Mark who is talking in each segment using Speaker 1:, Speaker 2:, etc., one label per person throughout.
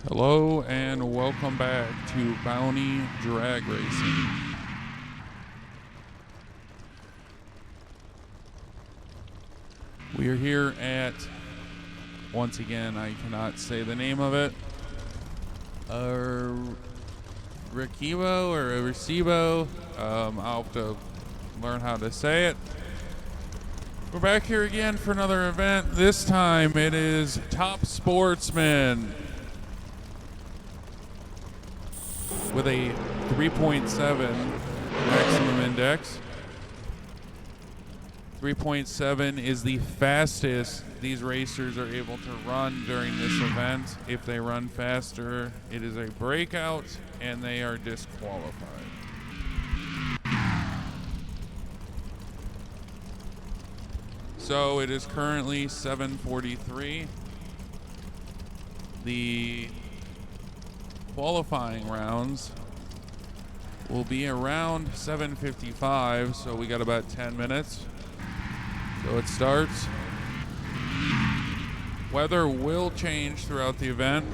Speaker 1: Hello and welcome back to Bounty Drag Racing. We are here at, once again, I cannot say the name of it, Arecibo or Arecibo. I'll have to learn how to say it. We're back here again for another event. This time it is Top Sportsman with a 3.7 maximum index. 3.7 is the fastest these racers are able to run during this event. If they run faster, it is a breakout and they are disqualified. So it is currently 7:43. The qualifying rounds will be around 7:55, so we got about 10 minutes. So it starts. Weather will change throughout the event,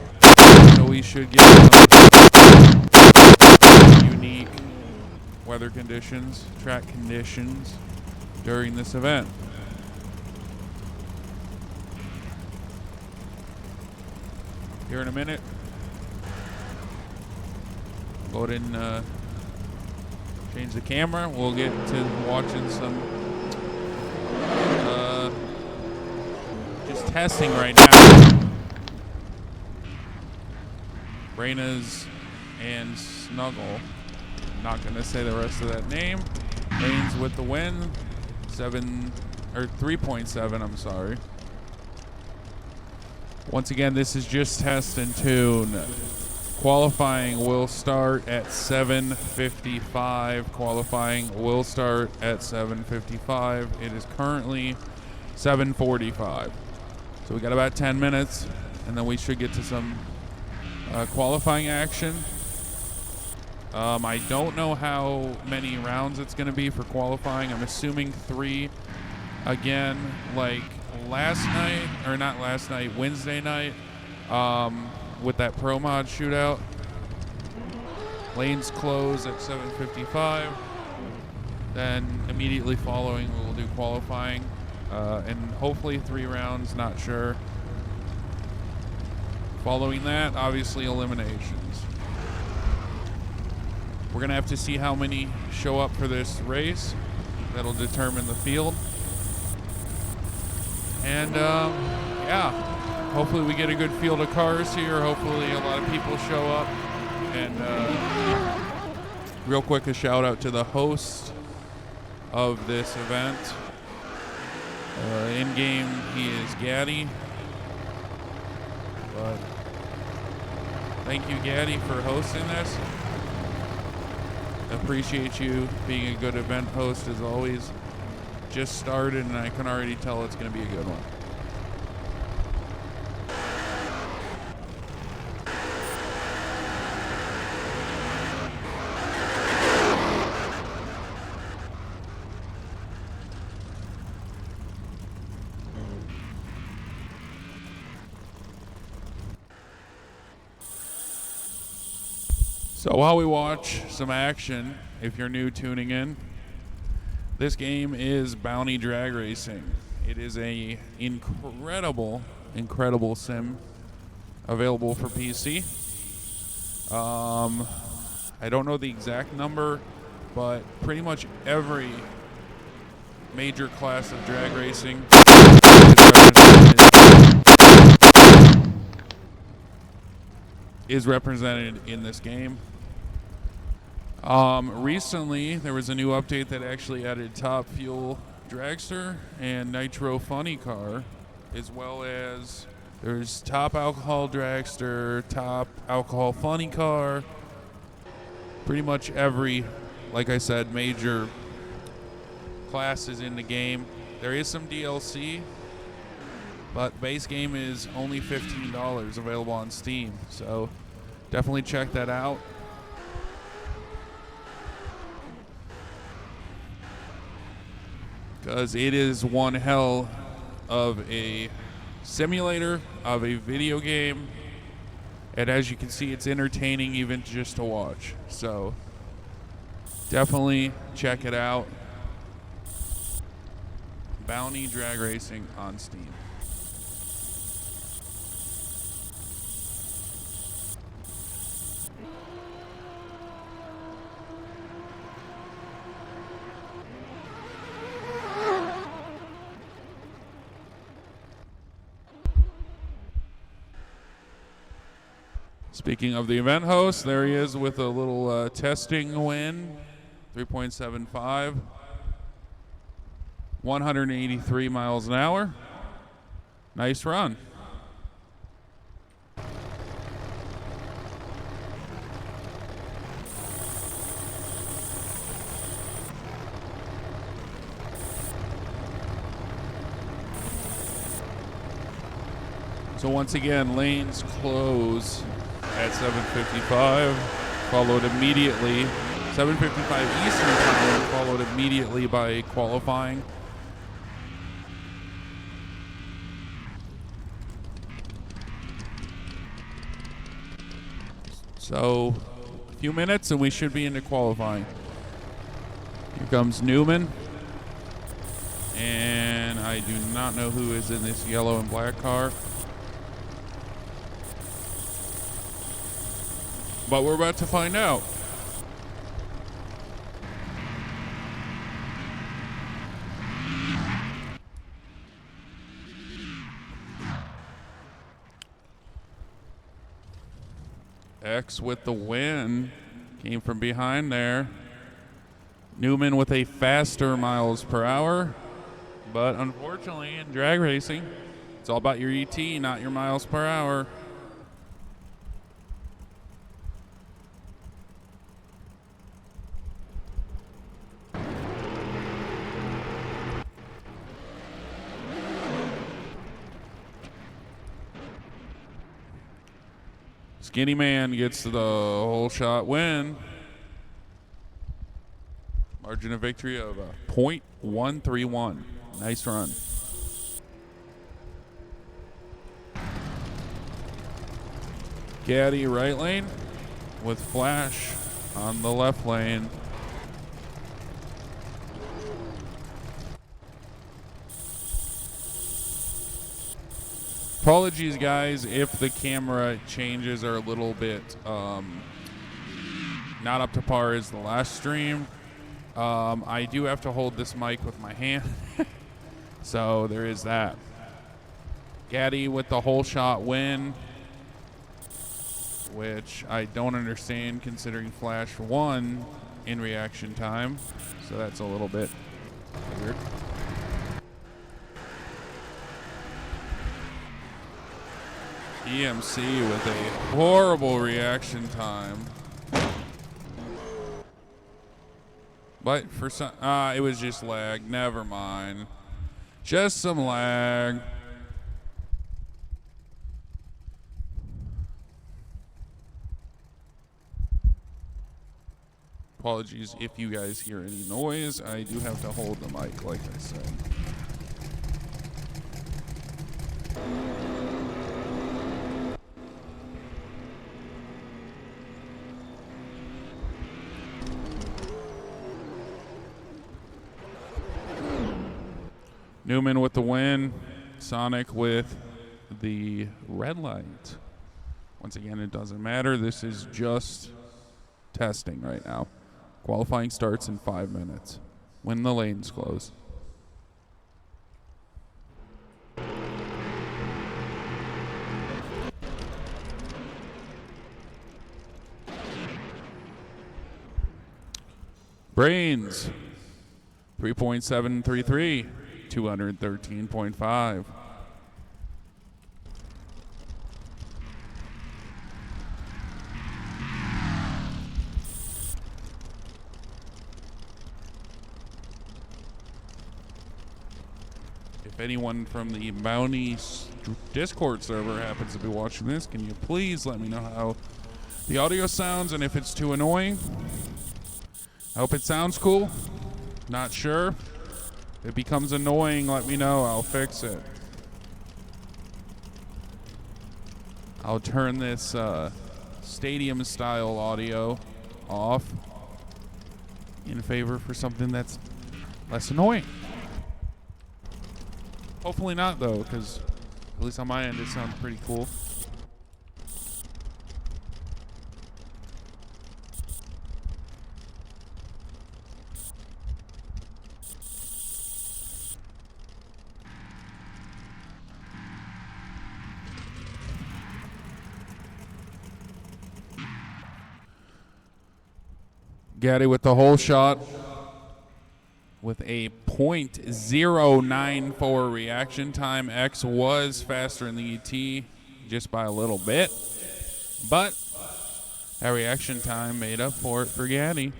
Speaker 1: so we should get unique weather conditions, track conditions during this event. Here in a minute. Go ahead and change the camera. We'll get to watching some just testing right now. Reina's and Snuggle. I'm not going to say the rest of that name. Lanes with the win. 3.7, I'm sorry. Once again, this is just test and tune. Qualifying will start at 7:55. Qualifying will start at 7:55. It is currently 7:45. So we got about 10 minutes, and then we should get to some qualifying action. I don't know how many rounds it's going to be for qualifying. I'm assuming 3. Again, like last night, or not last night, Wednesday night, with that Pro Mod shootout. Lanes close at 7:55. Then immediately following, we will do qualifying. And hopefully 3 rounds, not sure. Following that, obviously eliminations. We're going to have to see how many show up for this race. That'll determine the field. And, yeah. Hopefully we get a good field of cars here. Hopefully a lot of people show up. And real quick, a shout out to the host of this event. In game, he is Gaddy. But thank you, Gaddy, for hosting this. Appreciate you being a good event host as always. Just started, and I can already tell it's going to be a good one. So while we watch some action, if you're new tuning in, this game is Bounty Drag Racing. It is a incredible sim available for PC. I don't know the exact number, but pretty much every major class of drag racing is represented in this game. Recently, there was a new update that actually added Top Fuel Dragster and Nitro Funny Car, as well as there's Top Alcohol Dragster, Top Alcohol Funny Car. Pretty much every, like I said, major class is in the game. There is some DLC, but base game is only $15 available on Steam, so definitely check that out. Because it is one hell of a simulator, of a video game, And as you can see, it's entertaining even just to watch. So definitely check it out. Bounty Drag Racing on Steam. Speaking of the event host, there he is with a little testing win, 3.75, 183 miles an hour. Nice run. So once again, lanes close at 7:55, followed immediately, 7:55 Eastern Time, followed immediately by qualifying. So a few minutes and we should be into qualifying. Here comes Newman. And I do not know who is in this yellow and black car. But we're about to find out. X with the win. Came from behind there. Newman with a faster miles per hour. But unfortunately, in drag racing, it's all about your ET, not your miles per hour. Skinny Man gets the whole shot win. Margin of victory of .131. Nice run. Gaddy right lane with Flash on the left lane. Apologies, guys, if the camera changes are a little bit not up to par as the last stream. I do have to hold this mic with my hand, so there is that. Gaddy with the whole shot win, which I don't understand considering Flash won in reaction time, so that's a little bit weird. EMC with a horrible reaction time. But for some, it was just lag. Never mind. Just some lag. Apologies if you guys hear any noise. I do have to hold the mic, like I said. Newman with the win. Sonic with the red light. Once again, it doesn't matter. This is just testing right now. Qualifying starts in 5 minutes when the lanes close. Brains, 3.733. 213.5. If anyone from the Bounty Discord server happens to be watching this, can you please let me know how the audio sounds and if it's too annoying? I hope it sounds cool. Not sure. If it becomes annoying, let me know. I'll fix it. I'll turn this stadium-style audio off in favor for something that's less annoying. Hopefully not, though, because at least on my end it sounds pretty cool. Gaddy with the whole shot with a .094 reaction time. X was faster in the ET just by a little bit, but that reaction time made up for it for Gaddy.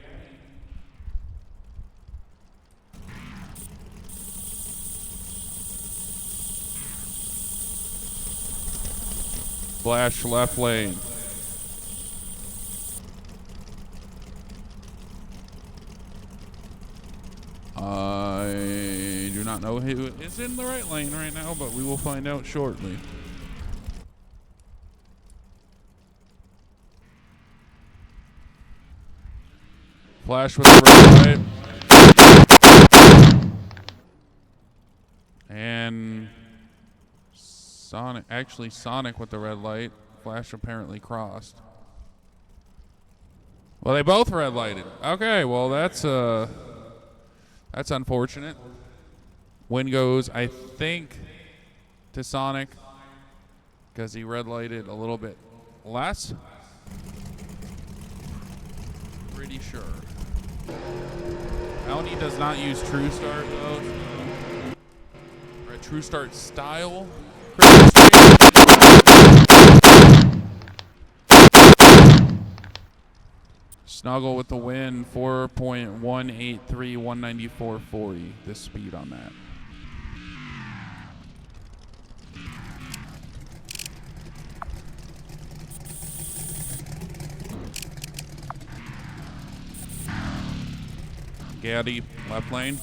Speaker 1: Flash left lane. I do not know who is in the right lane right now, but we will find out shortly. Flash with the red light. And Sonic with the red light. Flash apparently crossed. Well, they both red lighted. Okay, well that's unfortunate. Win goes, I think, to Sonic because he red lighted a little bit less. Pretty sure. Melanie does not use True Start though. Or a True Start style. Snuggle with the win, 4.183, 194.40, the speed on that. Gaddy, left lane.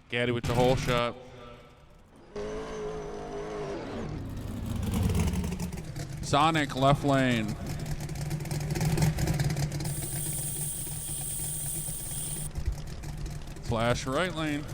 Speaker 1: Gaddy with the whole shot. Sonic left lane. Flash right lane.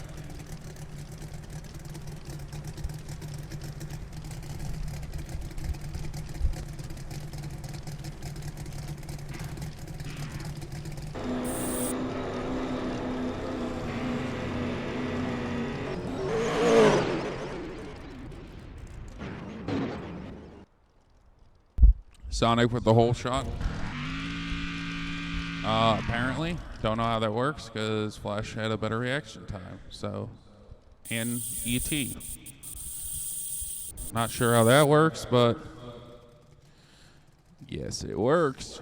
Speaker 1: Sonic with the whole shot. Apparently. Don't know how that works because Flash had a better reaction time. So, and ET. Not sure how that works, but yes, it works.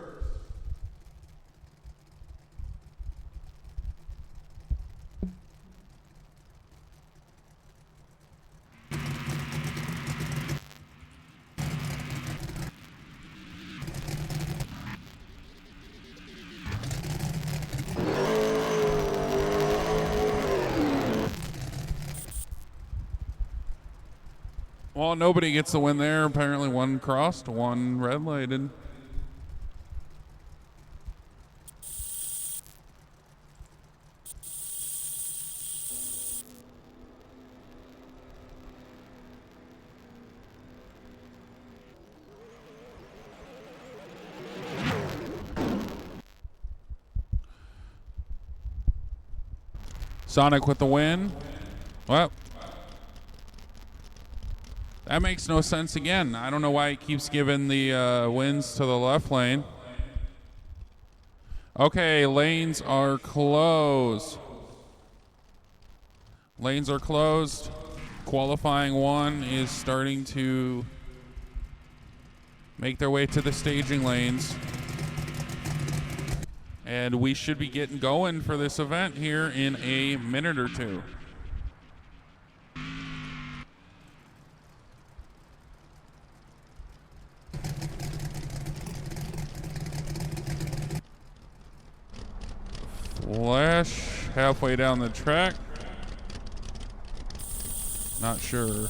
Speaker 1: Well, nobody gets the win there. Apparently one crossed, one red lighted. Sonic with the win. Well, that makes no sense again. I don't know why he keeps giving the wins to the left lane. Okay, lanes are closed. Lanes are closed. Qualifying one is starting to make their way to the staging lanes. And we should be getting going for this event here in a minute or two. halfway down the track. Not sure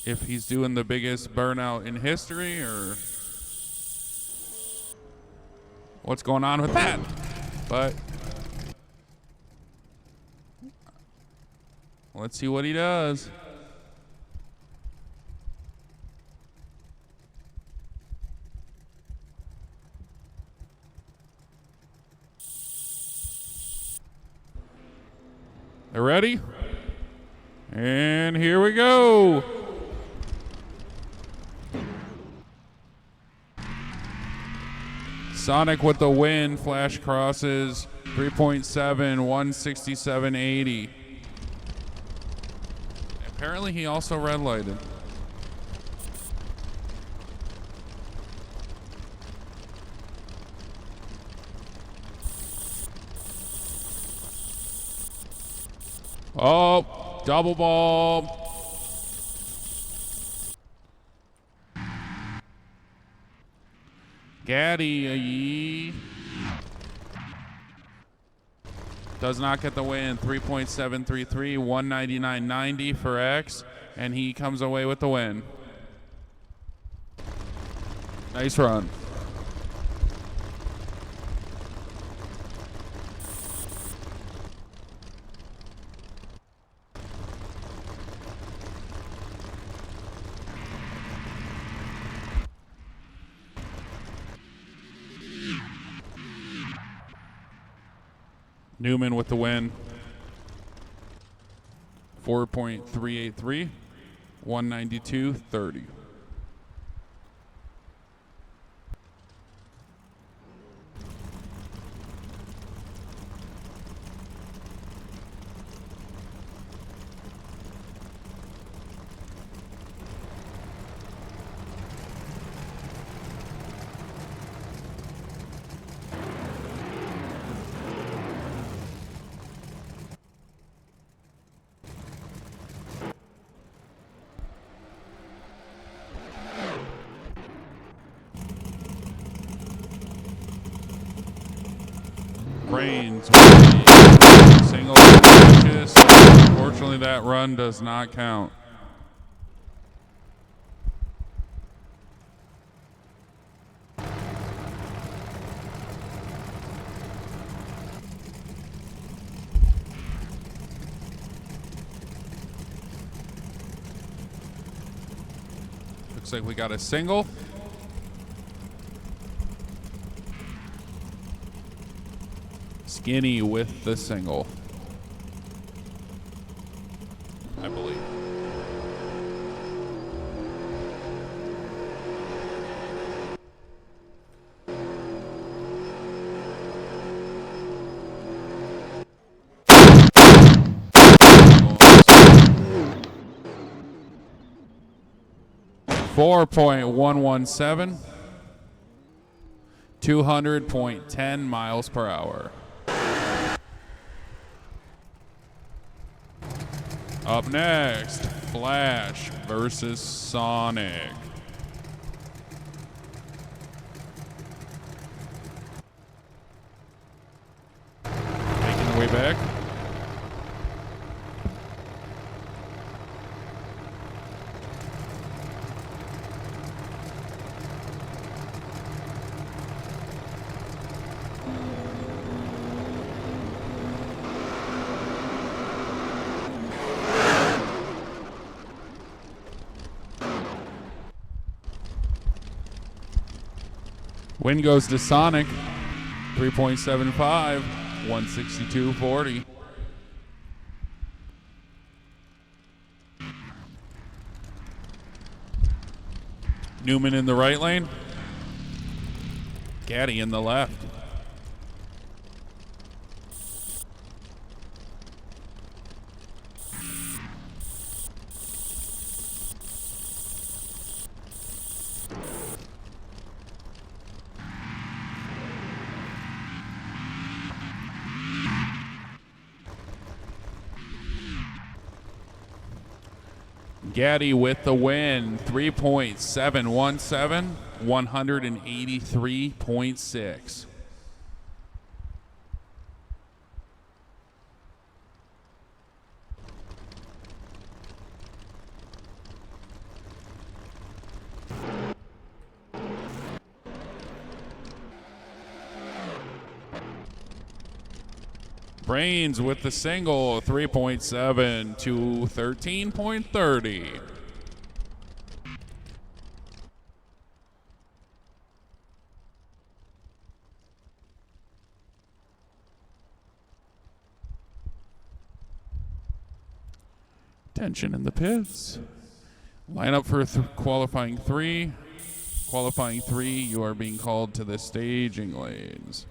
Speaker 1: if he's doing the biggest burnout in history or what's going on with that. But let's see what he does. They're ready? And here we go. Sonic with the win. Flash crosses 3.7, 167.80. Apparently he also red lighted. Oh, double ball. Gaddy does not get the win. 3.733, 199.90 for X, and he comes away with the win. Nice run. Newman with the win. 4.383, 192.30. Brains. Single purchase. Unfortunately, that run does not count. Looks like we got a single. Skinny with the single, I believe. $4.117, 200.10 miles per hour. Up next, Flash versus Sonic. Making the way back. Win goes to Sonic, 3.75, 162.40. Newman in the right lane. Gaddy in the left. Gaddy with the win, 3.717, 183.6. Brains with the single, 3.7 to 13.30. Tension in the pits. Line up for qualifying three. Qualifying three, you are being called to the staging lanes.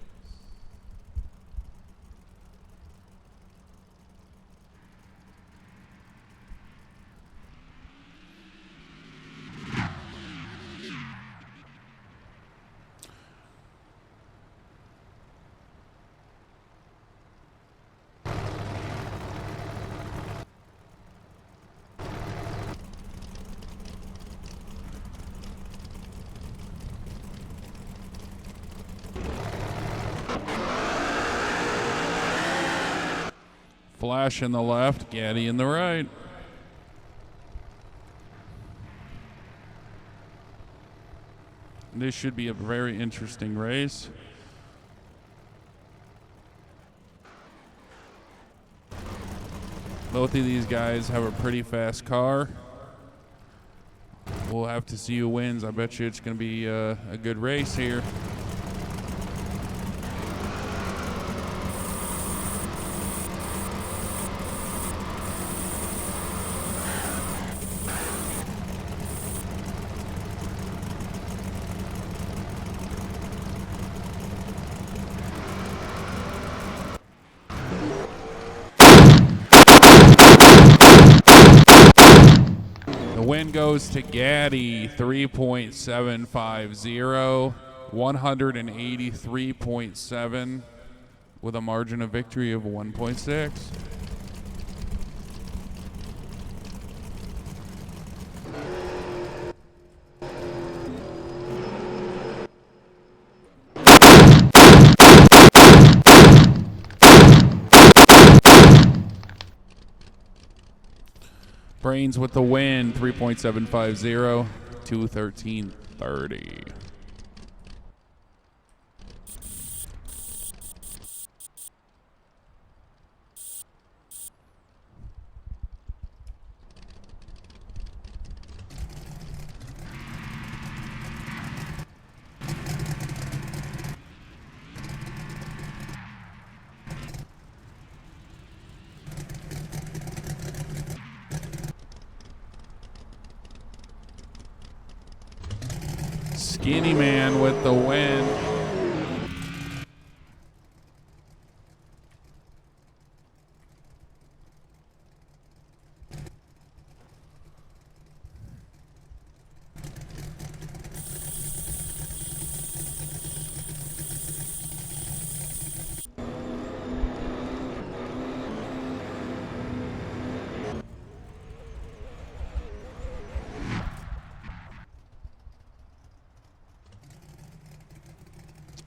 Speaker 1: Flash in the left, Gaddy in the right. This should be a very interesting race. Both of these guys have a pretty fast car. We'll have to see who wins. I bet you it's going to be a good race here. Win goes to Gaddy, 3.750, 183.7 with a margin of victory of 1.6. Brains with the win, 3.750 to 13.30. Skinny Man with the win.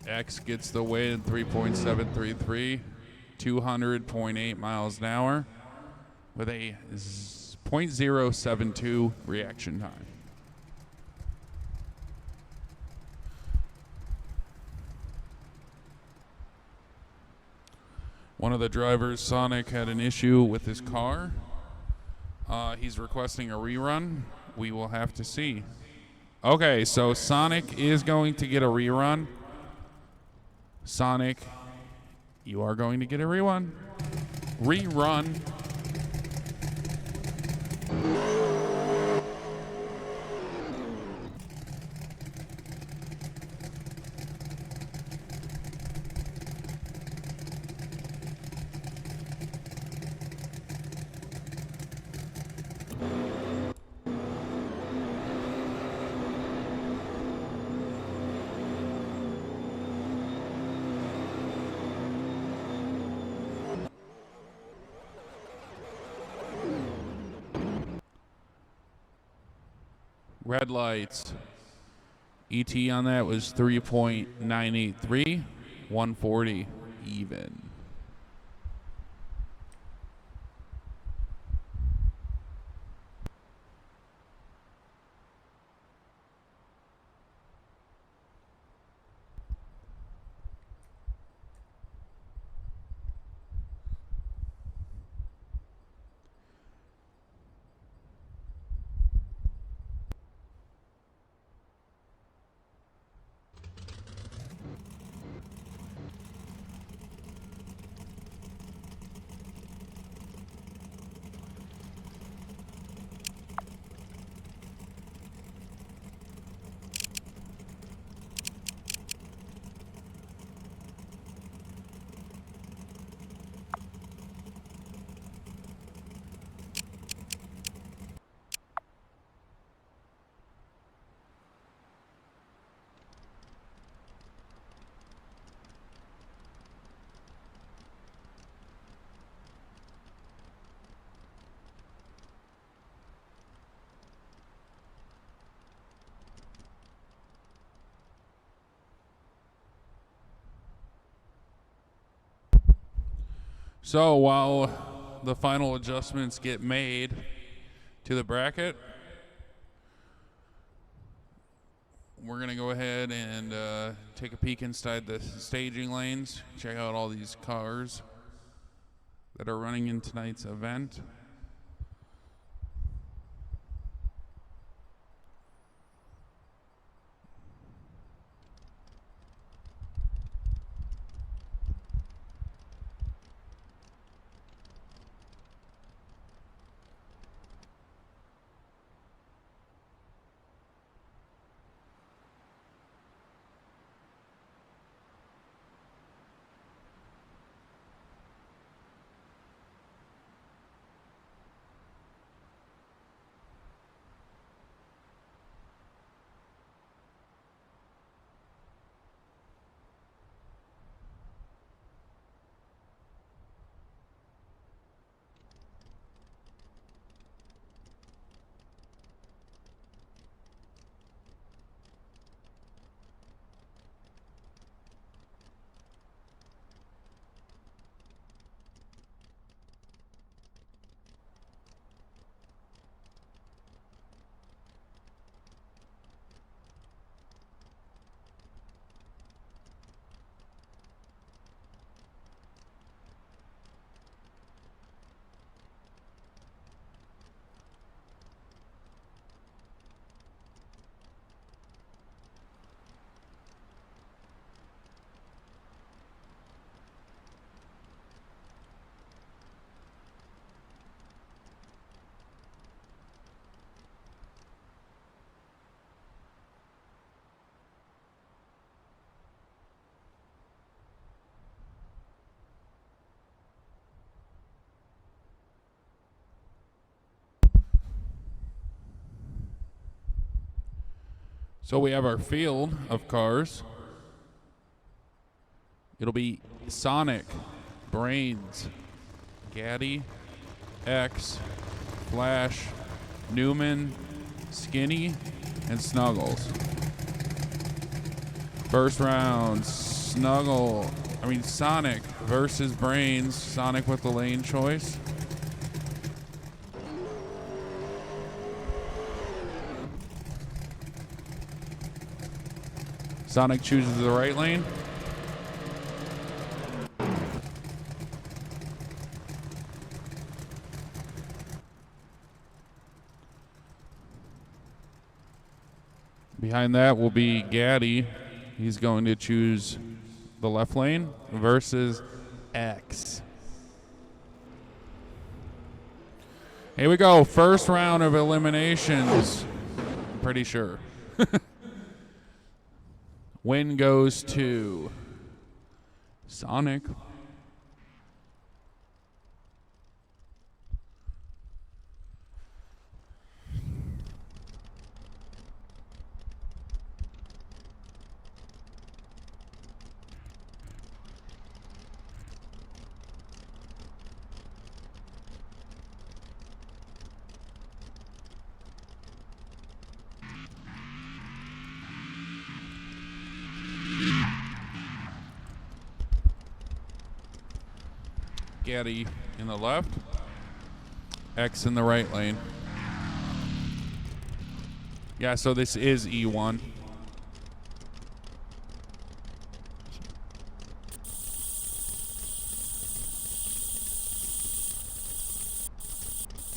Speaker 1: X gets the win, 3.733, 200.8 miles an hour with a 0.072 reaction time. One of the drivers, Sonic, had an issue with his car. He's requesting a rerun. We will have to see. Okay, so Sonic is going to get a rerun. Sonic, you are going to get a rerun. Rerun. Red lights. ET on that was 3.983, 140 even. So while the final adjustments get made to the bracket, we're going to go ahead and take a peek inside the staging lanes, check out all these cars that are running in tonight's event. So we have our field of cars. It'll be Sonic, Brains, Gaddy, X, Flash, Newman, Skinny, and Snuggles. First round, Sonic versus Brains. Sonic with the lane choice. Sonic chooses the right lane. Behind that will be Gaddy. He's going to choose the left lane versus X. Here we go. First round of eliminations. I'm pretty sure. Win goes to Sonic. Gaddy in the left, X in the right lane. Yeah, so this is E1.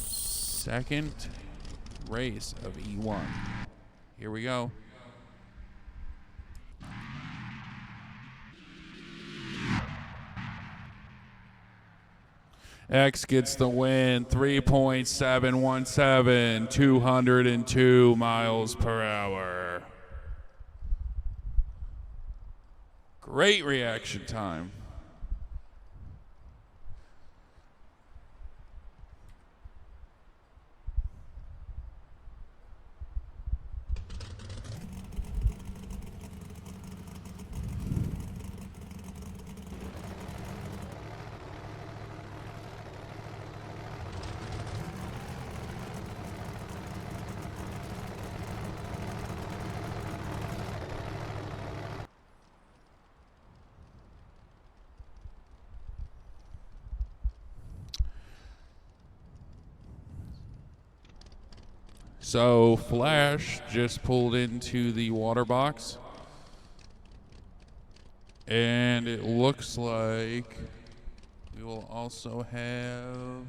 Speaker 1: Second race of E1. Here we go. X gets the win, 3.717, 202 miles per hour. Great reaction time. So Flash just pulled into the water box. And it looks like we will also have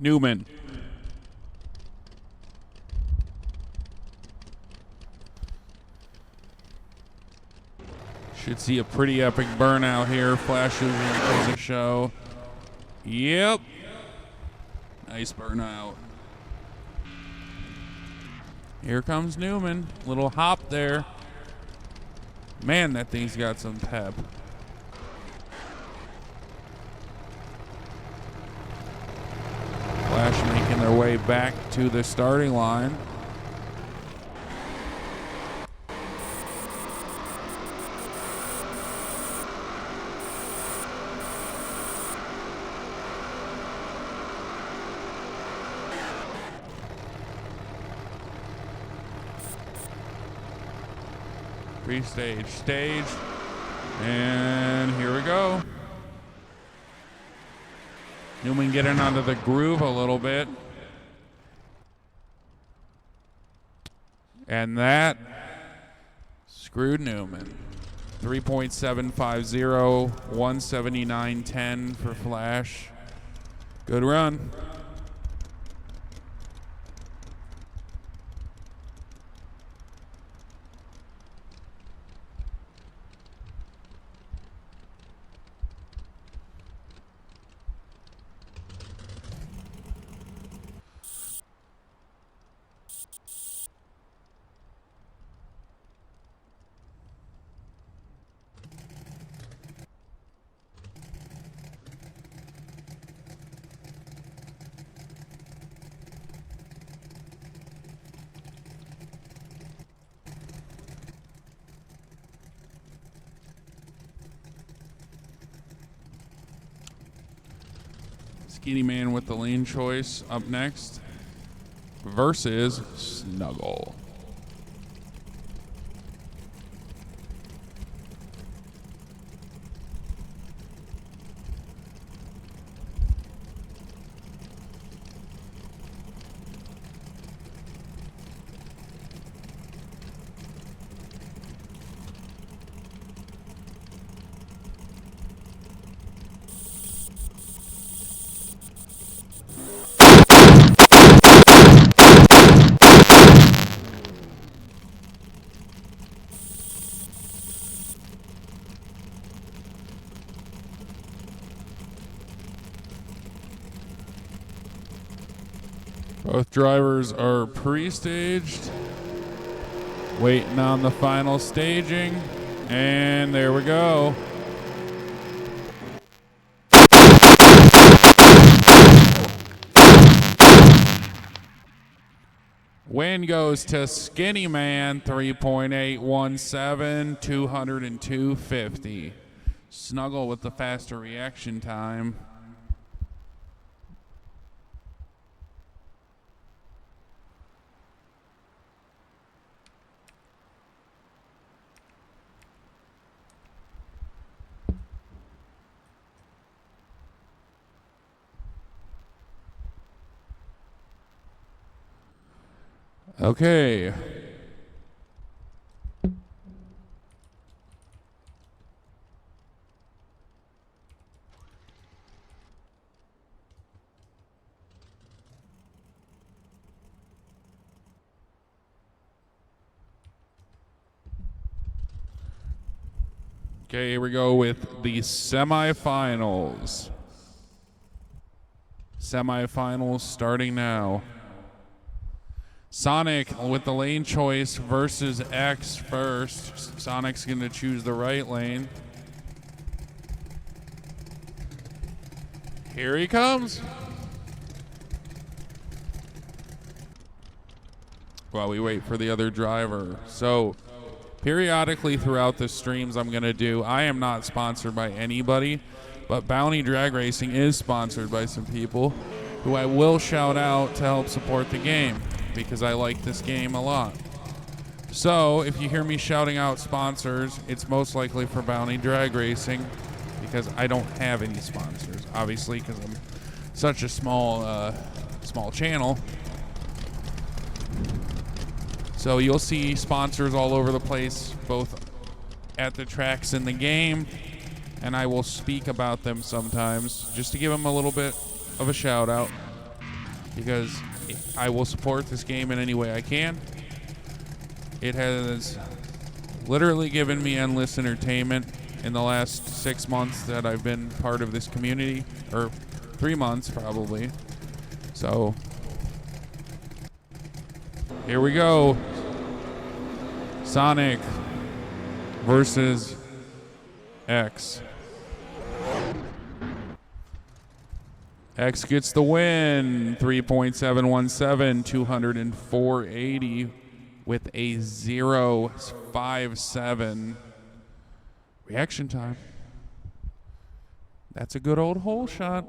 Speaker 1: Newman. Should see a pretty epic burnout here. Flash is a show. Yep. Nice burnout. Here comes Newman. Little hop there. Man, that thing's got some pep. Flash making their way back to the starting line. Pre-stage, stage, and here we go. Newman getting onto the groove a little bit. And that screwed Newman. 3.750, 179.10 for Flash. Good run. Skinny Man with the lane choice up next versus Snuggle. Both drivers are pre-staged, waiting on the final staging, and there we go. Win goes to Skinny Man, 3.817, 202.50. Snuggle with the faster reaction time. Okay. Okay, here we go with the semifinals. Semifinals starting now. Sonic with the lane choice versus X first. Sonic's going to choose the right lane. Here he comes. While we wait for the other driver. So, periodically throughout the streams I'm going to do, I am not sponsored by anybody, but Bounty Drag Racing is sponsored by some people who I will shout out to help support the game, because I like this game a lot. So if you hear me shouting out sponsors, it's most likely for Bounty Drag Racing, because I don't have any sponsors, obviously, because I'm such a small channel. So you'll see sponsors all over the place, both at the tracks in the game, and I will speak about them sometimes just to give them a little bit of a shout out, because I will support this game in any way I can. It has literally given me endless entertainment in the last 6 months that I've been part of this community, or 3 months probably. So here we go. Sonic versus X. X gets the win. 3.717, 204.80 with a 0.57 reaction time. That's a good old hole shot.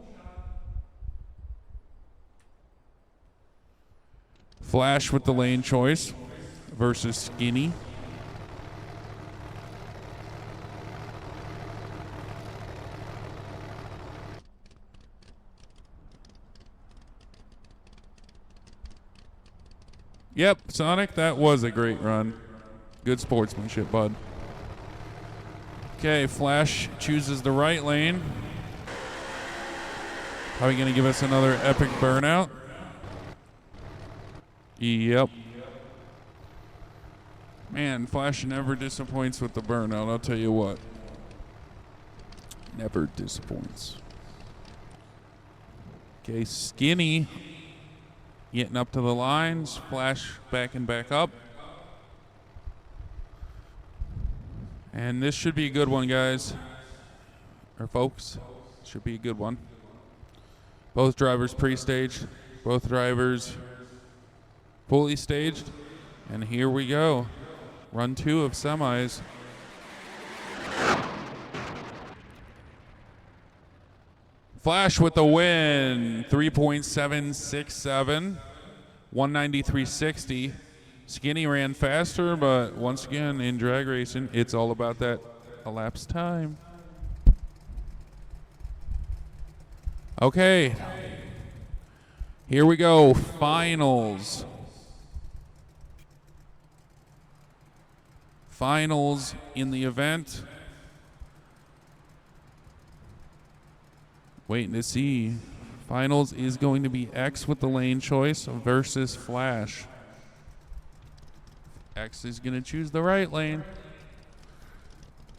Speaker 1: Flash with the lane choice versus Skinny. Yep, Sonic, that was a great run. Good sportsmanship, bud. Okay, Flash chooses the right lane. Probably going to give us another epic burnout. Yep. Man, Flash never disappoints with the burnout, I'll tell you what. Never disappoints. Okay, Skinny getting up to the lines. Flash backing back up. And this should be a good one, guys. Or folks. Should be a good one. Both drivers pre-staged. Both drivers fully staged. And here we go. Run 2 of semis. Flash with the win. 3.767. 193.60. Skinny ran faster, but once again, in drag racing, it's all about that elapsed time. Okay. Here we go. Finals. Finals in the event. Waiting to see. Finals is going to be X with the lane choice versus Flash. X is going to choose the right lane.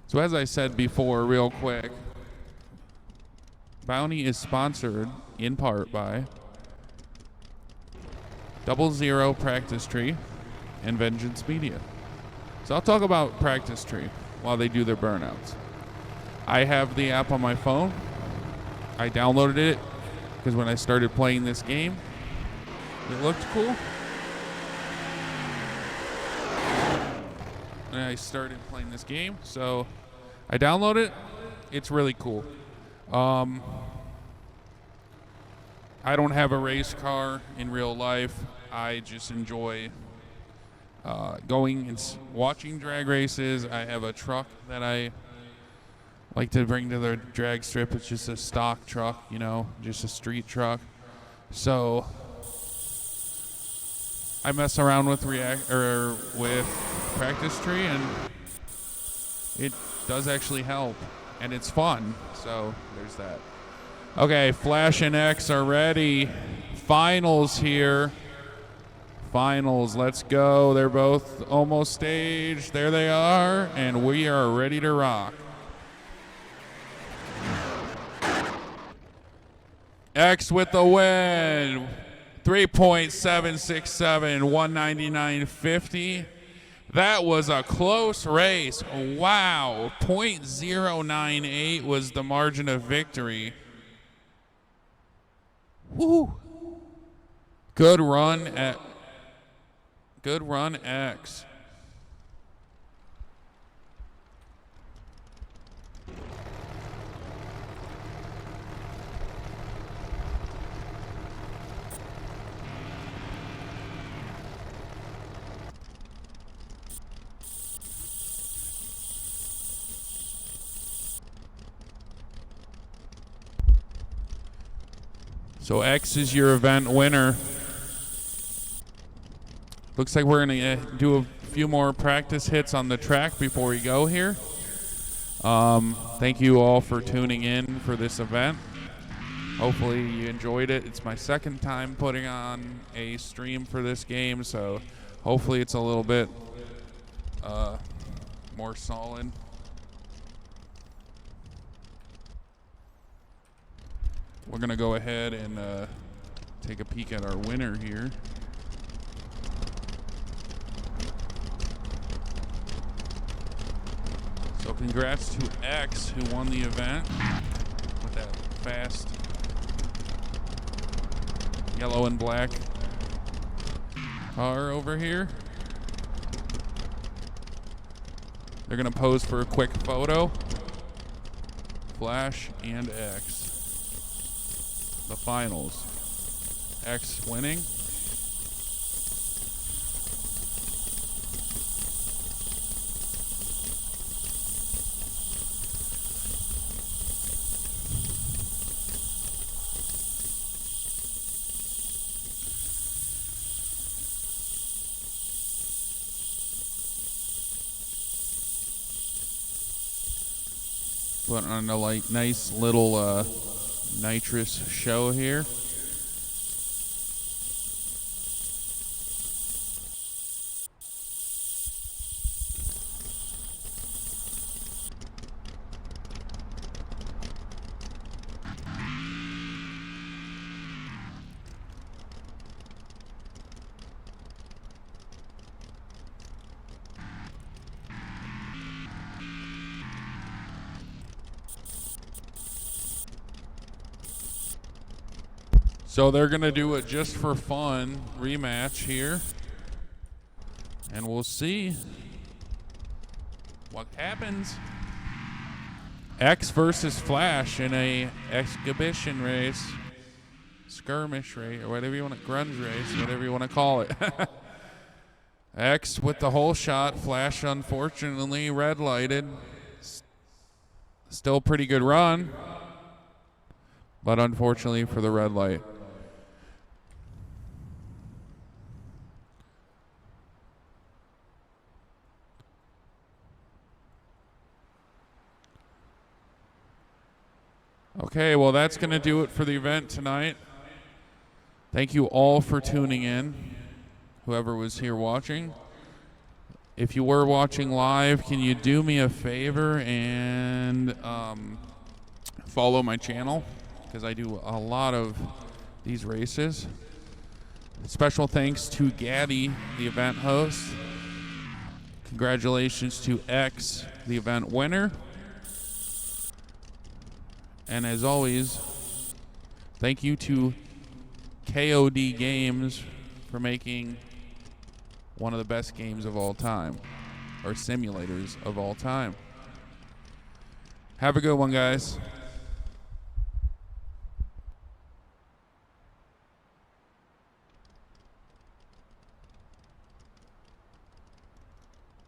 Speaker 1: So as I said before, real quick, Bounty is sponsored in part by 00 Practice Tree and Vengeance Media. So I'll talk about Practice Tree while they do their burnouts. I have the app on my phone. I downloaded it because when I started playing this game, it looked cool. And I started playing this game, so I downloaded it. It's really cool. I don't have a race car in real life. I just enjoy going and watching drag races. I have a truck that I like to bring to the drag strip. It's just a stock truck, you know, just a street truck. So I mess around with Practice Tree, and it does actually help, and it's fun. So there's that. Okay, Flash and X are ready. Finals here. Finals, let's go. They're both almost staged. There they are, and we are ready to rock. X with the win. 3.767, 199.50. That was a close race. Wow. 0.098 was the margin of victory. Woo. Good run, X. So X is your event winner. Looks like we're going to do a few more practice hits on the track before we go here. Thank you all for tuning in for this event. Hopefully you enjoyed it. It's my second time putting on a stream for this game, so hopefully it's a little bit more solid. We're going to go ahead and take a peek at our winner here. So congrats to X, who won the event with that fast yellow and black car over here. They're going to pose for a quick photo. Flash and X. The finals. X winning. Put on a nice little nitrous show here. So they're going to do a just for fun rematch here. And we'll see what happens. X versus Flash in a exhibition race, skirmish race, or whatever you want to, grunge race, whatever you want to call it. X with the whole shot. Flash, unfortunately, red lighted. Still pretty good run, but unfortunately for the red light. Okay, well, that's going to do it for the event tonight. Thank you all for tuning in, whoever was here watching. If you were watching live, can you do me a favor and follow my channel? Because I do a lot of these races. Special thanks to Gaddy, the event host. Congratulations to X, the event winner. And as always, thank you to KOD Games for making one of the best games of all time, or simulators of all time. Have a good one, guys.